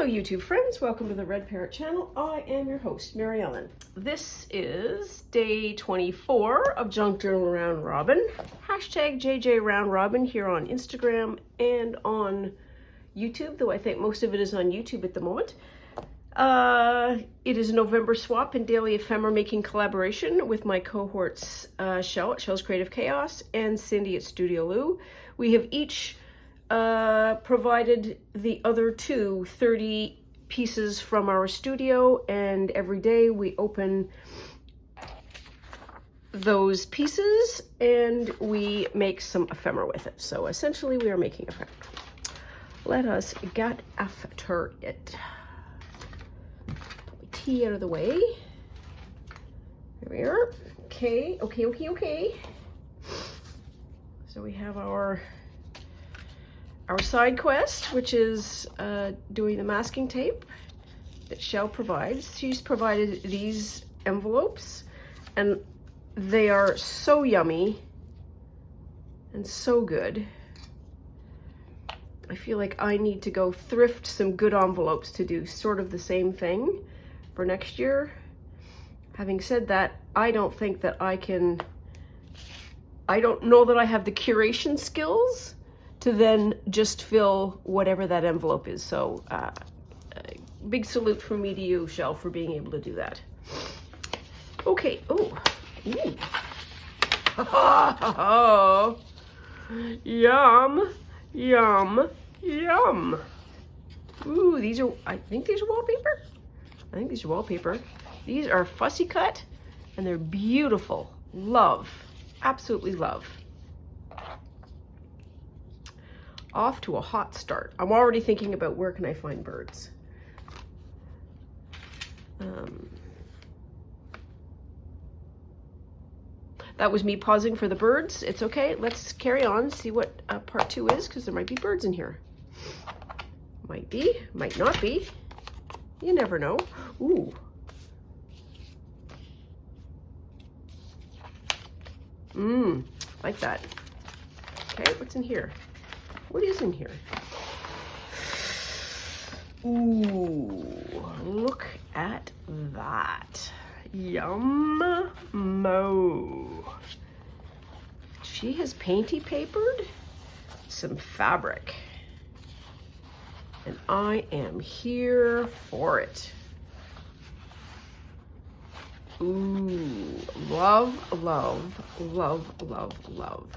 Hello YouTube friends, welcome to the Red Parrot channel. I am your host, Mary Ellen. This is day 24 of Junk Journal Round Robin. Hashtag JJ Round Robin here on Instagram and on YouTube, though I think most of it is on YouTube at the moment. It is a November swap and daily ephemera making collaboration with my cohorts Shell at Shell's Creative Chaos and Cindy at Studio Lou. We have each provided the other 30 pieces from our studio, and every day we open those pieces and we make some ephemera with it. So essentially we are making ephemera. Let us get after it. Put my tea out of the way. Here we are. Okay. So we have our side quest, which is doing the masking tape that Shell provides. She's provided these envelopes and they are so yummy and so good. I feel like I need to go thrift some good envelopes to do sort of the same thing for next year. Having said that, I don't think that I don't know that I have the curation skills to then just fill whatever that envelope is. So big salute from me to you, Shell, for being able to do that. Okay, oh, ooh. Yum, yum, yum. Ooh, these are, I think these are wallpaper. These are fussy cut and they're beautiful. Love, absolutely love. Off to a hot start. I'm already thinking about where can I find birds. That was me pausing for the birds. It's okay. Let's carry on, see what part 2 is, because there might be birds in here. Might be, might not be. You never know. Ooh. Like that. Okay, what's in here? What is in here? Ooh, look at that. Yum mo. She has painty papered some fabric. And I am here for it. Ooh, love, love, love, love, love.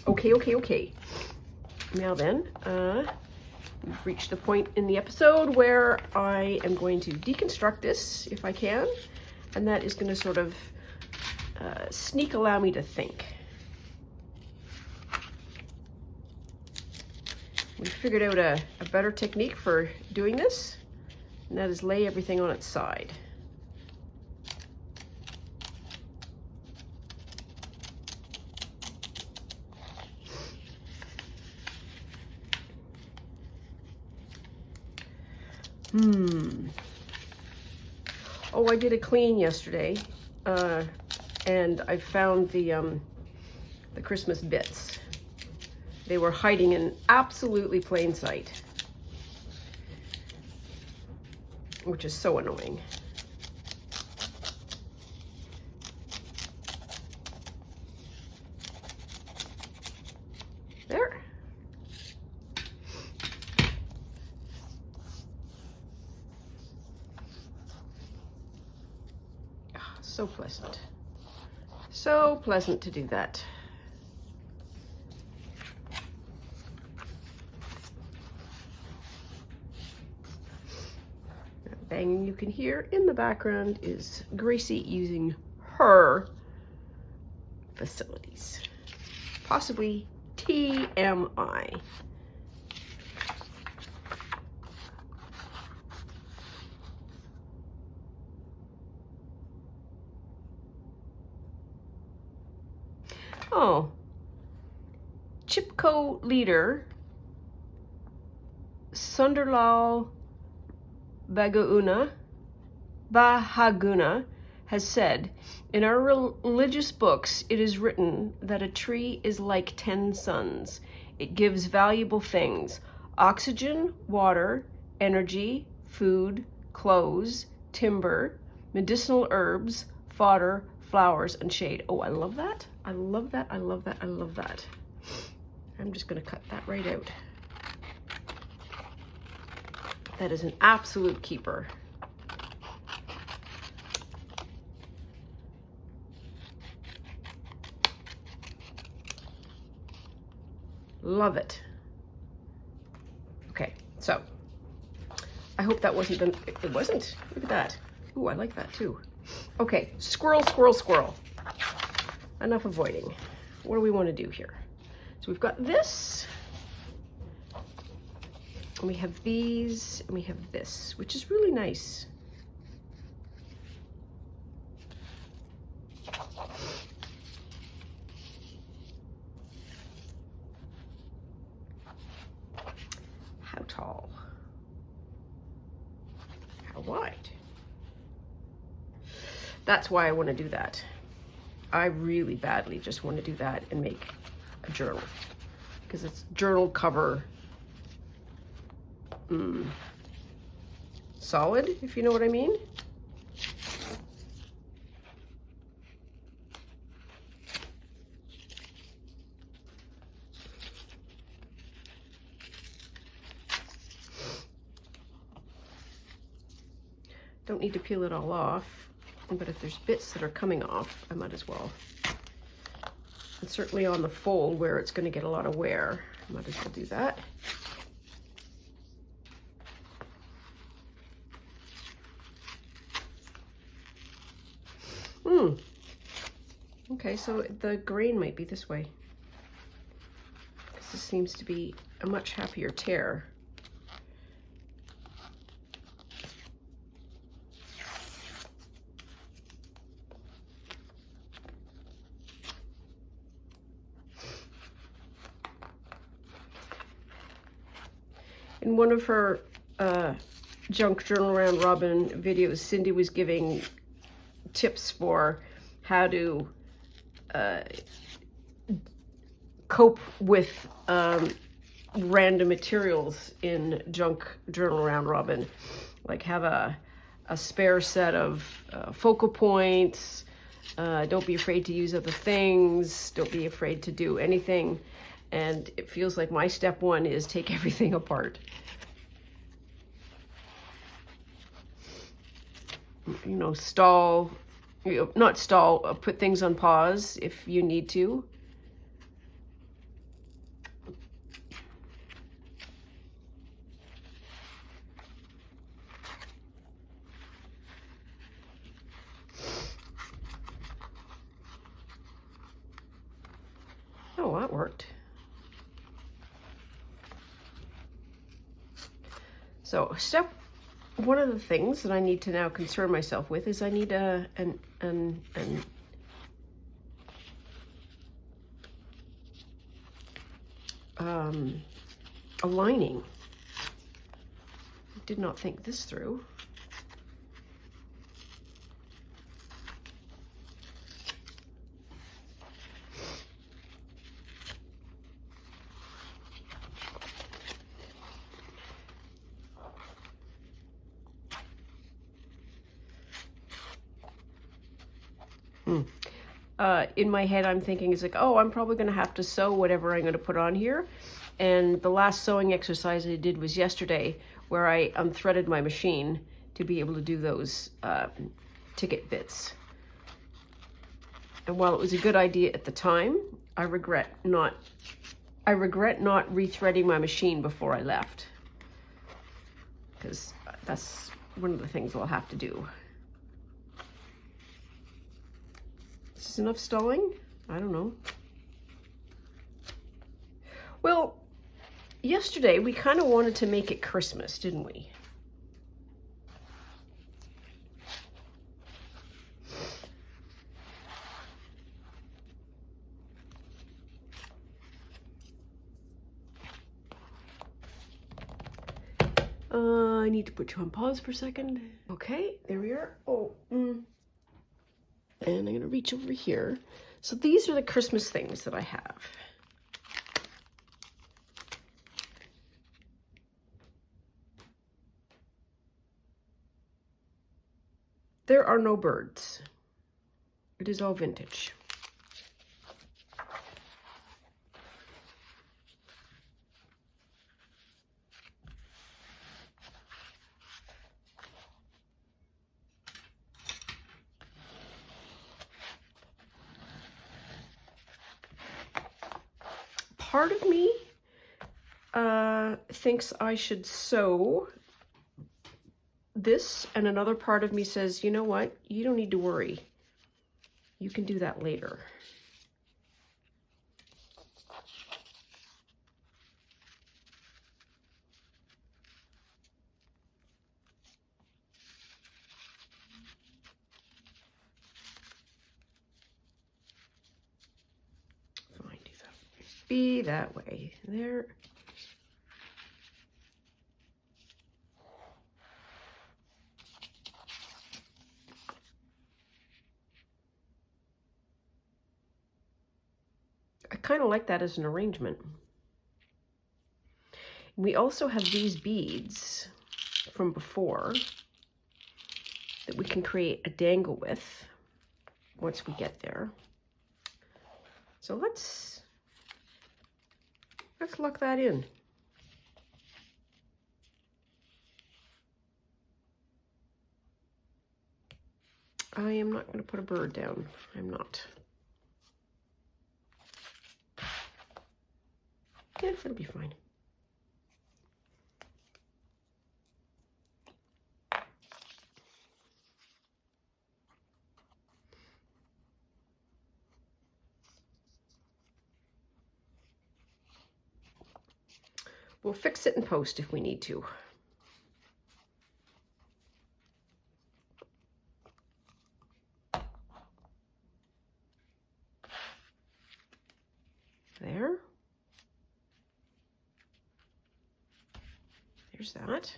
Okay. Now then, we've reached the point in the episode where I am going to deconstruct this, if I can, and that is going to sort of allow me to think. We figured out a better technique for doing this, and that is lay everything on its side. Oh, I did a clean yesterday, and I found the Christmas bits. They were hiding in absolutely plain sight, which is so annoying. There. So pleasant. So pleasant to do that. That banging you can hear in the background is Gracie using her facilities. Possibly TMI. Oh, Chipko leader Sunderlal Bahaguna has said, "In our religious books, it is written that a tree is like 10 suns. It gives valuable things. oxygen, water, energy, food, clothes, timber, medicinal herbs, fodder, flowers, and shade. Oh, I love that. I love that. I love that. I love that. I'm just going to cut that right out. That is an absolute keeper. Love it. Okay, so I hope that wasn't done. It wasn't. Look at that. Ooh, I like that too. Okay, squirrel, squirrel, squirrel. Enough avoiding. What do we want to do here? So we've got this, and we have these, and we have this, which is really nice. How tall? How wide? That's why I want to do that. I really badly just want to do that and make a journal, because it's journal cover solid, if you know what I mean. Don't need to peel it all off, but if there's bits that are coming off, I might as well. And certainly on the fold where it's going to get a lot of wear, I might as well do that. Okay, so the grain might be this way, because this seems to be a much happier tear. In one of her Junk Journal Round Robin videos, Cindy was giving tips for how to cope with random materials in Junk Journal Round Robin. Like have a spare set of focal points. Don't be afraid to use other things. Don't be afraid to do anything. And it feels like my step one is take everything apart. You know, stall, not stall, put things on pause if you need to. Oh, that worked. So one of the things that I need to now concern myself with is I need a lining. I did not think this through. In my head, I'm thinking it's like, oh, I'm probably going to have to sew whatever I'm going to put on here. And the last sewing exercise I did was yesterday, where I unthreaded my machine to be able to do those ticket bits. And while it was a good idea at the time, I regret not rethreading my machine before I left, because that's one of the things I'll have to do. Is this enough stalling? I don't know. Well, yesterday we kind of wanted to make it Christmas, didn't we? I need to put you on pause for a second. Okay, there we are. Oh, and I'm going to reach over here. So these are the Christmas things that I have. there are no birds. It is all vintage. Part of me thinks I should sew this, and another part of me says, you know what, you don't need to worry. You can do that later. Fine, do that. Be that way. There. I kind of like that as an arrangement. We also have these beads from before that we can create a dangle with once we get there. So let's lock that in. I am not going to put a bird down. I'm not. Yeah, it'll be fine. We'll fix it in post if we need to. There. There's that.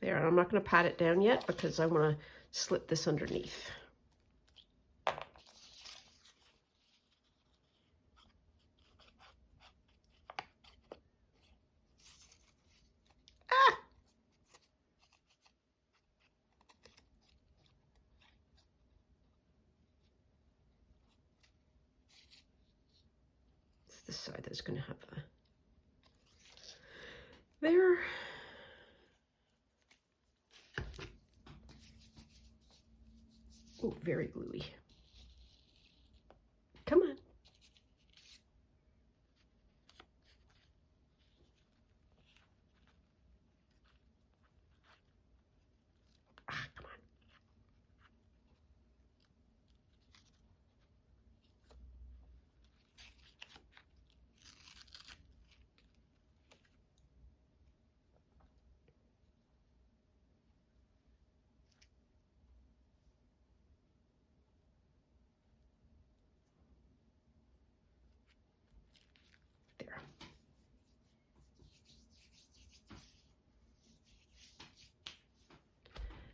There, and I'm not going to pat it down yet because I want to slip this underneath. Ah! It's this side that's going to have the... There. Oh, very gluey. Come on. Ah, come on. There.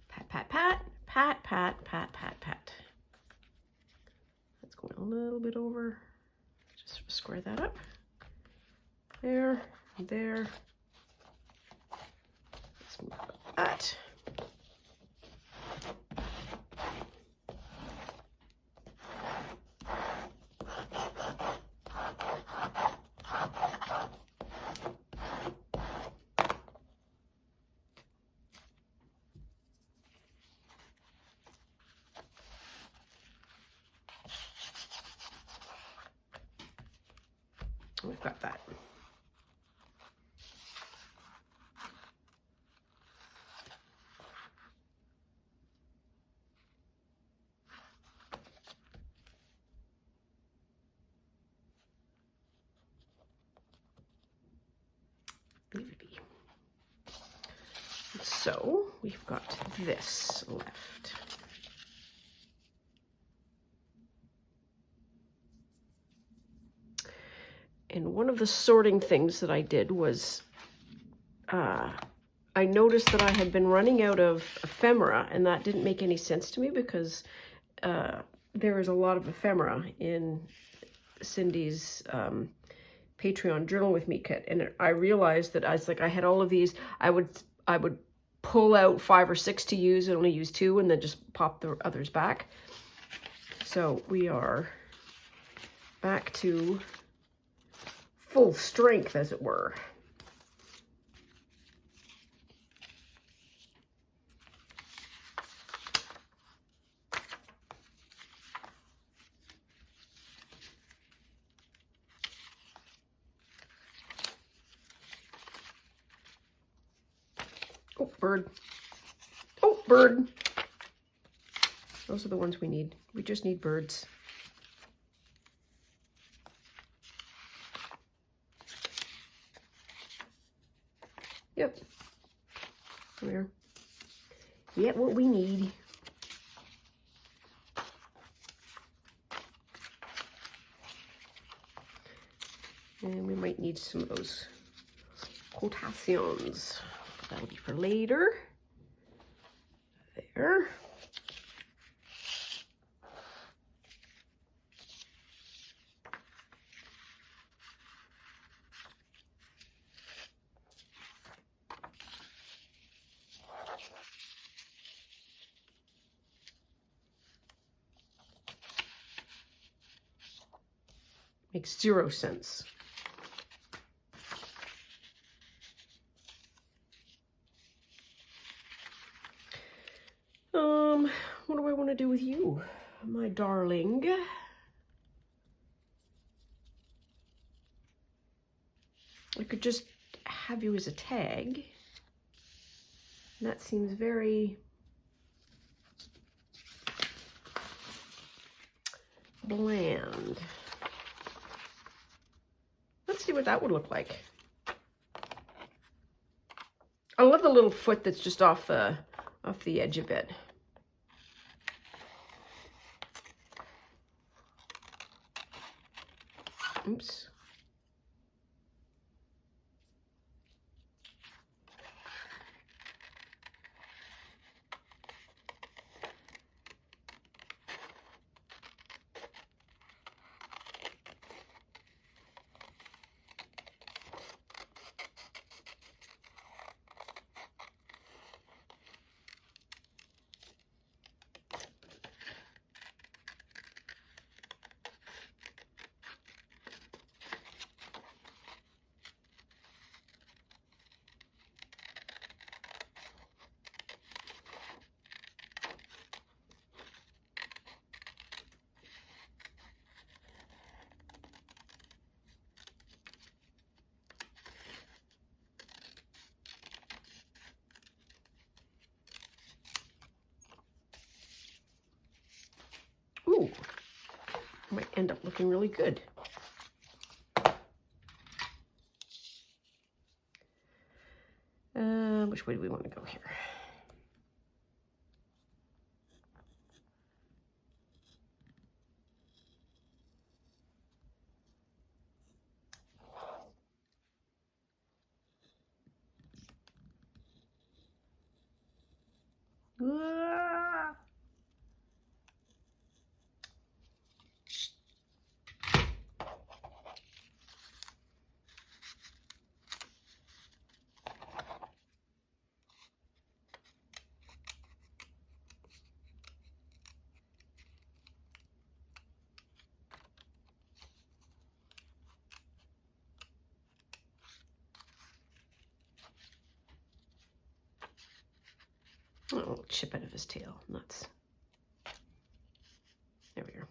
Pat, pat, pat, pat, pat, pat, pat, pat. That's going a little bit over. Just square that up. There, there. Let's move that. We've got that. So we've got this left. And one of the sorting things that I did was I noticed that I had been running out of ephemera, and that didn't make any sense to me because there is a lot of ephemera in Cindy's Patreon Journal With Me kit. And I realized that I had all of these. I would pull out 5 or 6 to use and only use 2 and then just pop the others back. So we are back to full strength, as it were. Oh, bird. Oh, bird. Those are the ones we need. We just need birds. Yep. Come here. Get what we need. And we might need some of those quotations. That'll be for later. There. Makes 0 sense. What do I want to do with you, my darling? I could just have you as a tag. And that seems very bland. Let's see what that would look like. I love the little foot that's just off the edge a bit. Oops. Ooh, might end up looking really good. Which way do we want to go here? Ah. Oh, a little chip out of his tail. Nuts. There we go.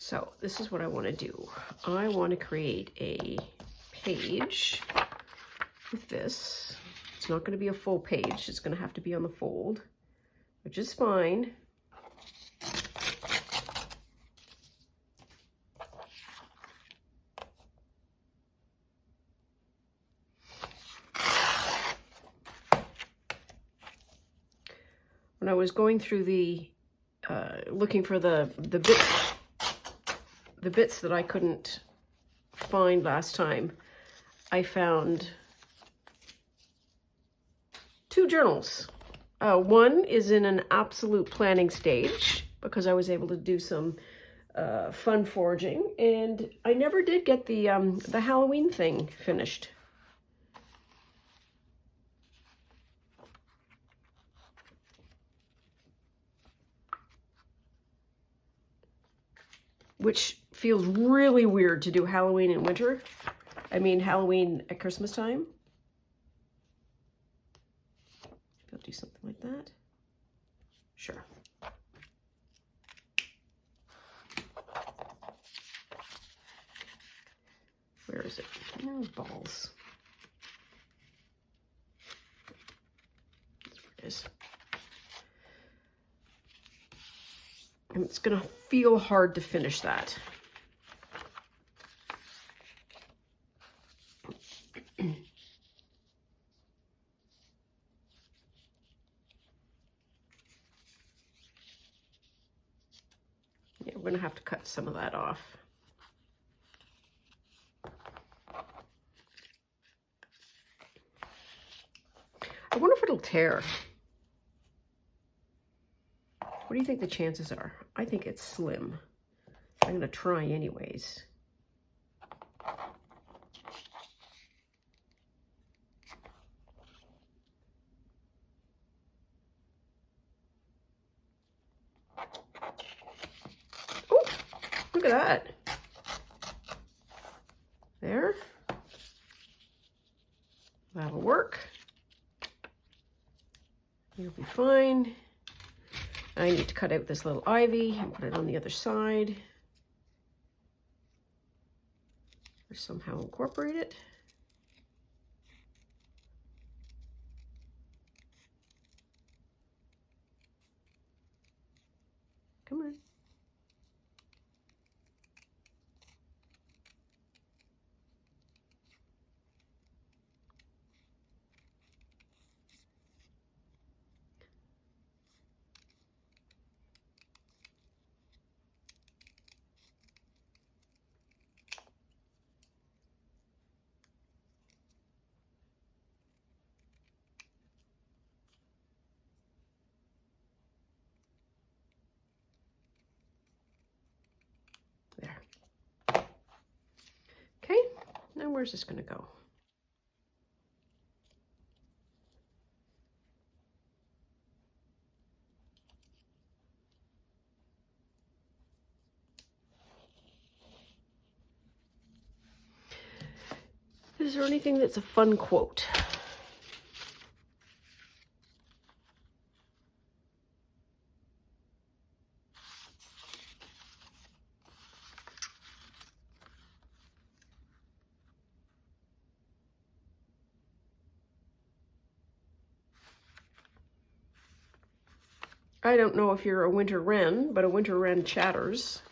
So this is what I want to do. I want to create a page with this. It's not going to be a full page. It's going to have to be on the fold, which is fine. When I was going through the looking for the bits that I couldn't find last time, I found 2 journals. One is in an absolute planning stage because I was able to do some fun foraging, and I never did get the Halloween thing finished. Which feels really weird to do Halloween in winter. I mean, Halloween at Christmas time. I'll do something like that. Sure. Where is it? Oh, balls. That's where it is. And it's going to feel hard to finish that. Yeah, we're going to have to cut some of that off. I wonder if it'll tear. What do you think the chances are? I think it's slim. I'm going to try anyways. Oh, look at that. There. That'll work. You'll be fine. I need to cut out this little ivy and put it on the other side. Or somehow incorporate it. Come on. There. Okay, now where's this going to go? Is there anything that's a fun quote? I don't know if you're a winter wren, but a winter wren chatters.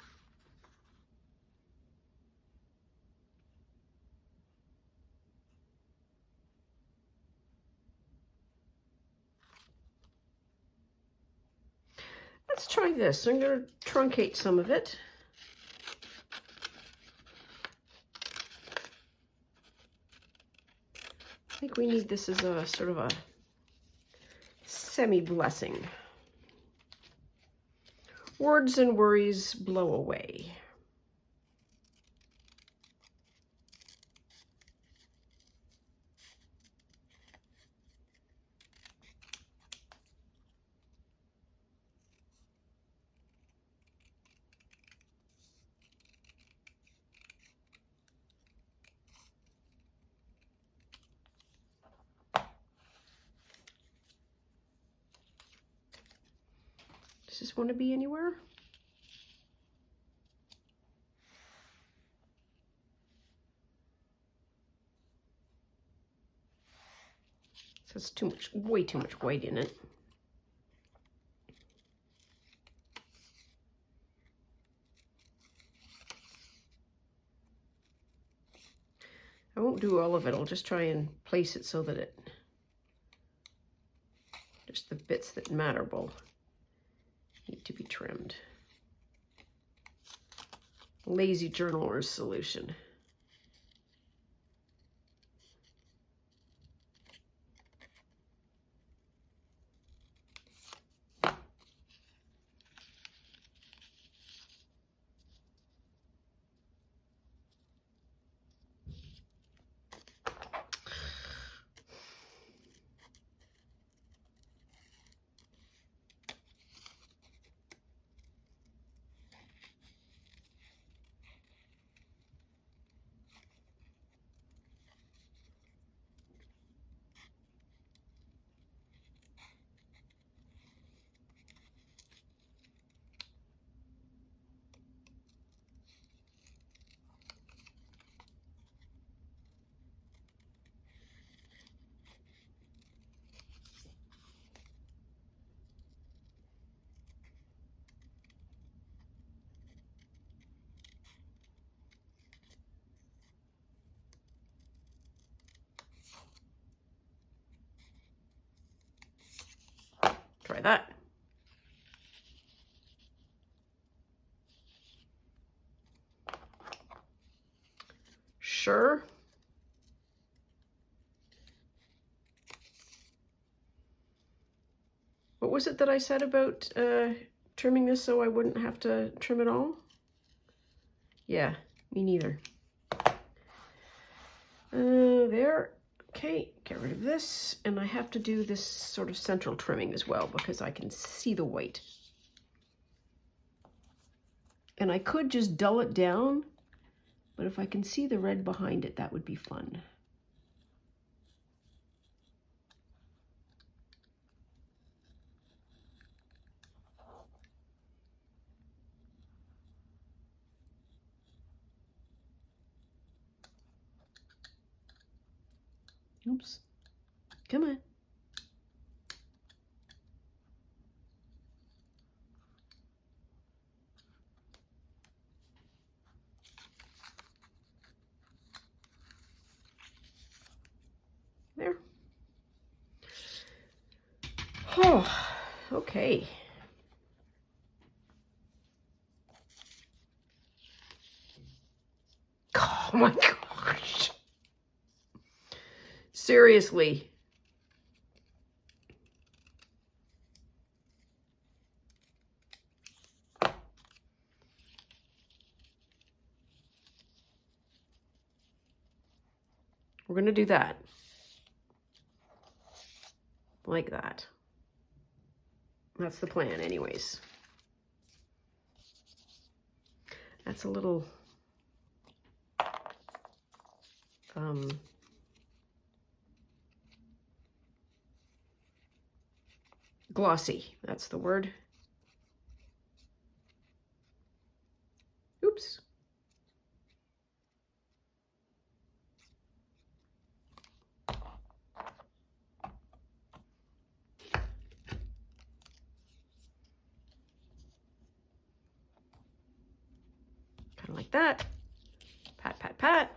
Let's try this. I'm going to truncate some of it. I think we need this as a sort of a semi-blessing. Words and worries blow away. Does this want to be anywhere? There's too much, way too much white in it. I won't do all of it. I'll just try and place it so that it, just the bits that matter will need to be trimmed. Lazy journaler's solution. Try that. Sure. What was it that I said about trimming this so I wouldn't have to trim it all? Yeah, me neither. There. Okay, get rid of this. And I have to do this sort of central trimming as well because I can see the white. And I could just dull it down, but if I can see the red behind it, that would be fun. Oops. Come on. There. Oh, okay. Oh my gosh. Seriously. We're going to do that. Like that. That's the plan anyways. That's a little glossy. That's the word. Oops. Kind of like that. Pat, pat, pat.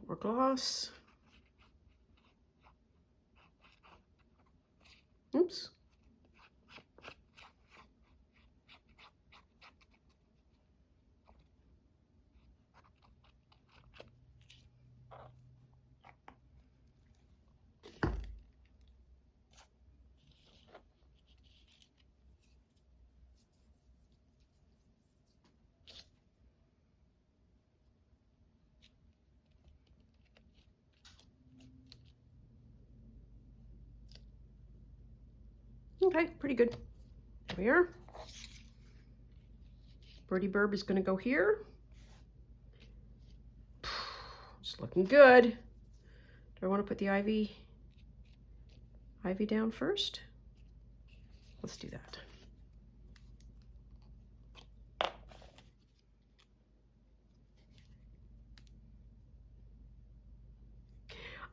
More gloss. Oops. Okay, pretty good. There we are. Birdie Burb is going to go here. It's looking good. Do I want to put the ivy down first? Let's do that.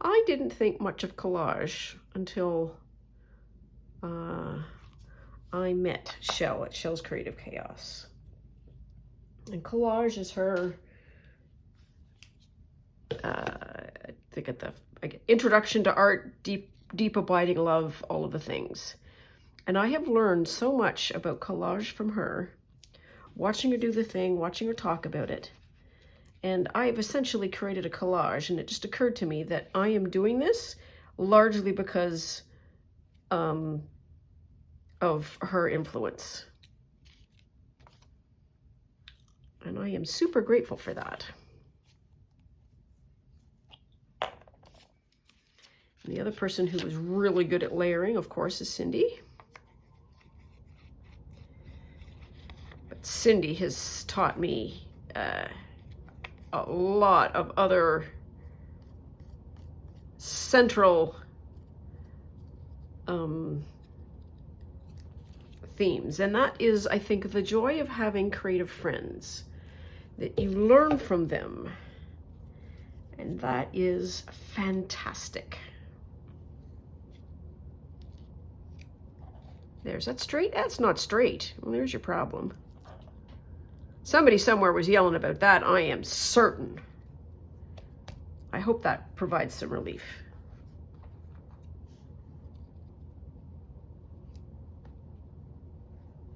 I didn't think much of collage until I met Shell at Shell's Creative Chaos. And collage is her, I think at the introduction to art, deep abiding love, all of the things. And I have learned so much about collage from her, watching her do the thing, watching her talk about it. And I've essentially created a collage, and it just occurred to me that I am doing this largely because of her influence. And I am super grateful for that. And the other person who was really good at layering, of course, is Cindy. But Cindy has taught me a lot of other central themes. And that is, I think, the joy of having creative friends, that you learn from them. And that is fantastic. There's that straight? That's not straight. Well, there's your problem. Somebody somewhere was yelling about that, I am certain. I hope that provides some relief.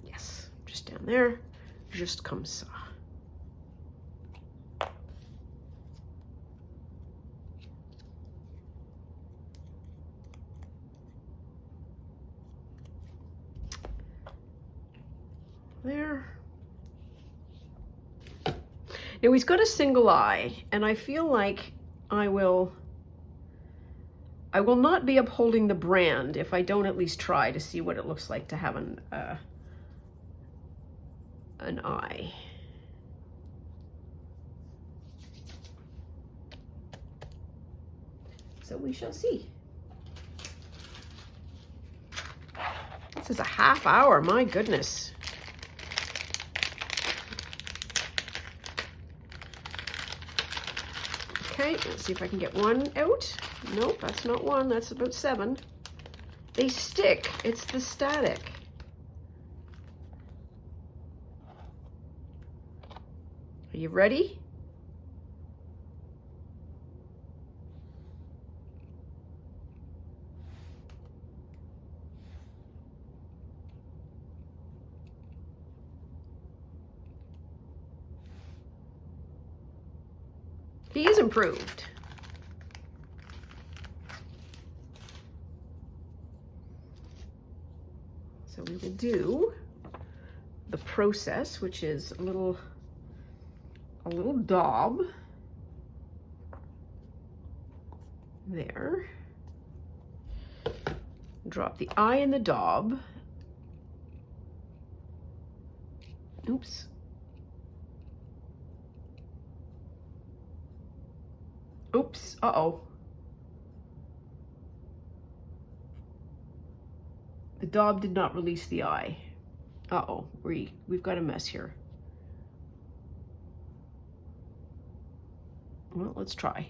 Yes, just down there, just comme ça. There. Now he's got a single eye, and I feel like I will not be upholding the brand if I don't at least try to see what it looks like to have an eye. So we shall see. This is a half hour, my goodness. Okay, let's see if I can get one out. Nope, that's not one, that's about 7. They stick, it's the static. Are you ready? He is improved. So we will do the process, which is a little daub there. Drop the eye in the daub. Oops. Oops, uh-oh. The daub did not release the eye. Uh-oh, we've got a mess here. Well, let's try.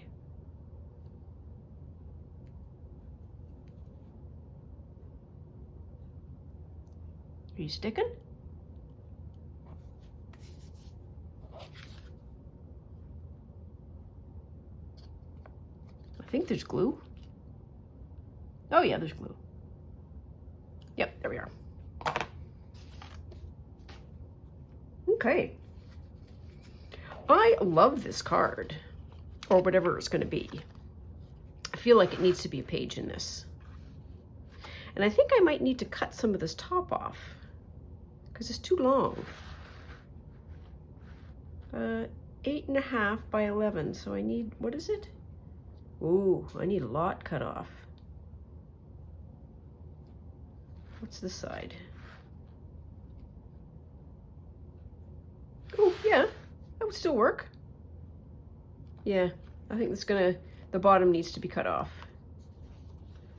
Are you sticking? I think there's glue. Oh yeah, there's glue. Yep, there we are. Okay. I love this card, or whatever it's going to be. I feel like it needs to be a page in this. And I think I might need to cut some of this top off because it's too long. 8.5 by 11, so I need, what is it? Ooh, I need a lot cut off. What's this side? Oh, yeah, that would still work. Yeah, I think the bottom needs to be cut off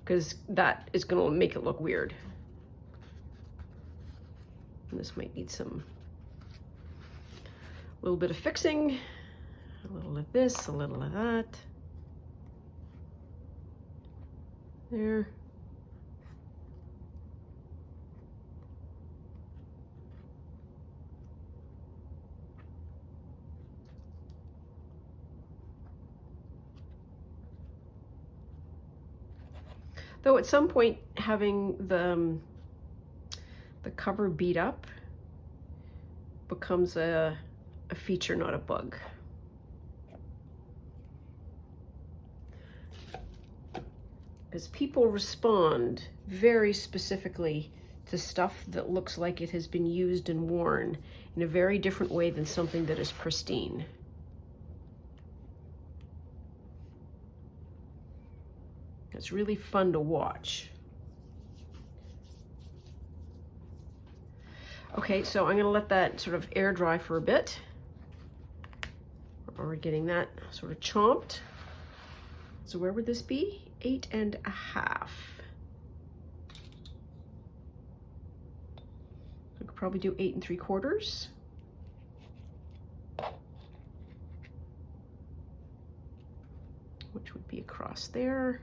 because that is gonna make it look weird. And this might need a little bit of fixing, a little of this, a little of that. there. Though at some point having the cover beat up becomes a feature, not a bug. Because people respond very specifically to stuff that looks like it has been used and worn in a very different way than something that is pristine. It's really fun to watch. Okay, so I'm going to let that sort of air dry for a bit. We're getting that sort of chomped. So where would this be? 8.5. I could probably do 8 3/4. Which would be across there.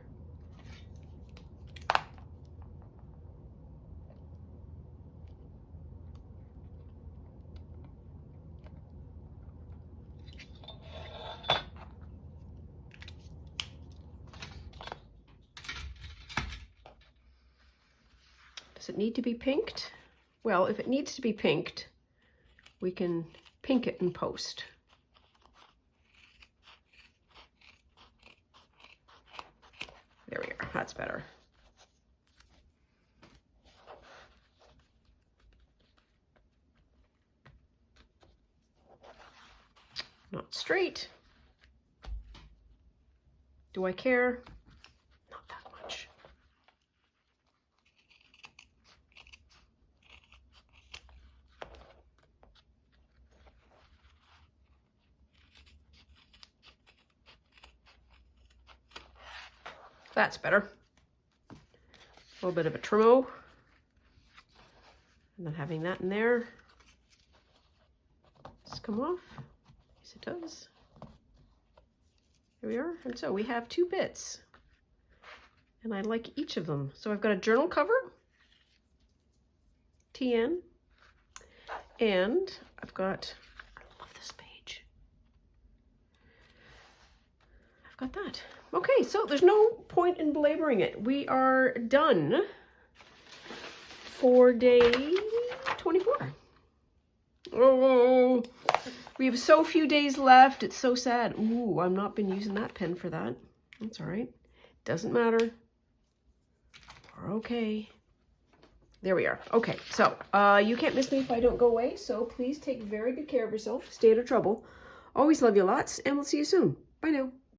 Does it need to be pinked? Well, if it needs to be pinked, we can pink it in post. There we are, that's better. Not straight. Do I care? Not that much. That's better. A little bit of a trim-o. And then having that in there. Does it come off? Yes, it does. There we are. And so we have 2 bits. And I like each of them. So I've got a journal cover, TN, and I've got, I love this page. I've got that. Okay, so there's no point in belaboring it. We are done for day 24. Oh, we have so few days left. It's so sad. Ooh, I've not been using that pen for that. That's all right. Doesn't matter. We're okay. There we are. Okay, so you can't miss me if I don't go away, so please take very good care of yourself. Stay out of trouble. Always love you lots, and we'll see you soon. Bye now.